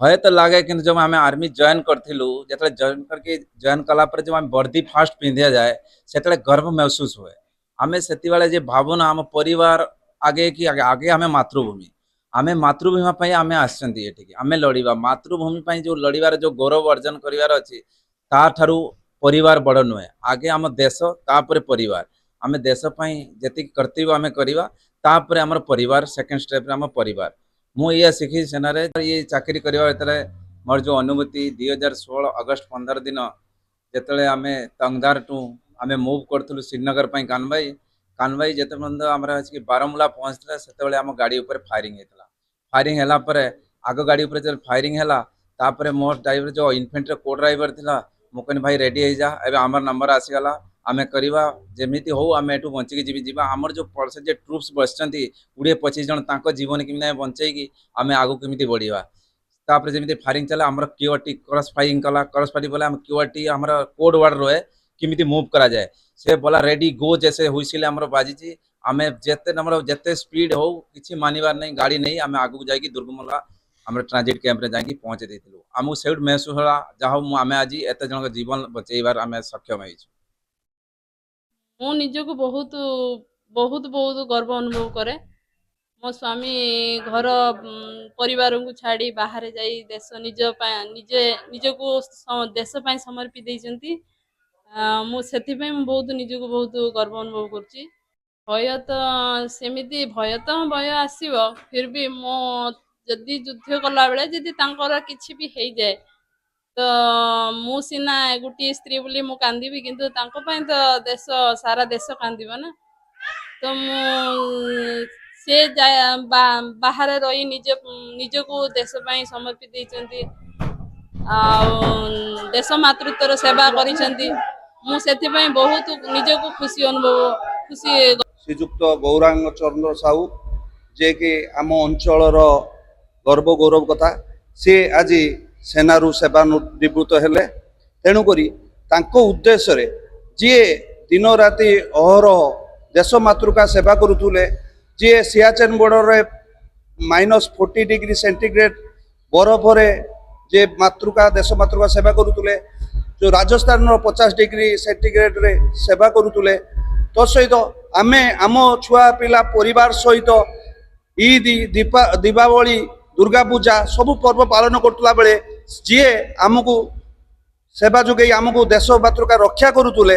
भय तो लगे कि जब आम आर्मी जॉइन करूँ जो जॉइन करके जॉइन कलापर जो आम वर्दी फास्ट पिंधा जाए से गर्व महसूस हुए। आम से भावना आम परिवार आगे कि आगे आगे आम मातृभूमि आम मातृभूमि आम आम लड़वा मातृभूमि जो लड़ार जो गौरव अर्जन करार अच्छी ताठू परिवार बड़ नुहे आगे आम देश तापर परिवार आम देशपाई जी कर्तव्य आम करवा आम परिवार सेकेंड स्टेप आम परिवार मुझे शिखी सेना ये चाकरी करवा मोर जो अनुभूति 2016 अगस्ट 15 दिन जिते आम तंगदार टू आम मुव करूँ श्रीनगर कानबाई कानबाई जिते आम बारमूला पहुँचता से आम गाड़ी उपर फायरिंग होता फायरिंग है आग गाड़ी उपर जब फायरिंग है मोर ड्राइवर जो इनफेंट्री को ड्राइवर था मुझे भाई रेडी हो जा एवं आमर नंबर आसीगला आम करवा जमी हो आम एठू बचिकी जी आमर जो पड़ोस जो ट्रुप्स बस 20-25 जन जीवन केमी बचेगी आम आगू केमी बढ़ा तापर जमी फायरिंग चला आम क्यूआरटी क्रॉस फायरिंग कला क्रॉस फायरिंग बोले आम क्यूआरटी आम कोड वार्ड रहे किमिति मूव करा जाए से बोला रेडी गो जैसे हुईसिल आम बाजी आम जिते नंबर जिते स्पीड हो किसी मानवार नहीं गाड़ी नहीं आम आगू जाकि दुर्गमला आम ट्रांजिट कैंप रे जाकि पहुँचे देलु आमको से महसूस होला जहाँ आम आज एत जन जीवन बचेबार आम सक्षम हो मु निजको बहुत बहुत बहुत गर्व अनुभव करे। मो स्वामी घर परिवार को छाड़ी बाहर जाई देश निजे निजको देश समर्पी देइचंती। मु सेथिपई बहुत निजको बहुत गर्व अनुभव करची। भय तो सेमिति भय आसीबो फिर भी मो जदि युद्ध कला बेले जदि तांकर किछि भी हेइ जाए तो मु सिना गोटे स्त्री बोली मु कांदी किंतु तांको पई तो देश सारा देश कांदिबो ना तो मु से बाहर रही निजको देश पई समर्पित देइचंती आ देश मातृत्वर सेवा करिसंती मु सेथि पई बहुत निजको खुशी अनुभव खुशी। श्रीजुक्त गौरांग चंद्र साहू जे कि आम अंचल गर्व गौरव कथा सी आज सेनारू सेवानिवृत्त हेले तेणुक उद्देश्य जी दिन राति अहरह देश मातृका सेवा करुले जी सियाचेन बॉर्डर -40 डिग्री सेंटीग्रेड बरफ जे मातृका देश मातृका सेवा करुले जो राजस्थान 50 डिग्री सेंटीग्रेड रे सेवा करुले तो सहित आमे आम छुआ पिला परिवार सहित ईद दीपावली दुर्गा पूजा सबु पर्व पालन करतला बेले जी आमको सेवा जोगे आमको देश मातृका रक्षा करुले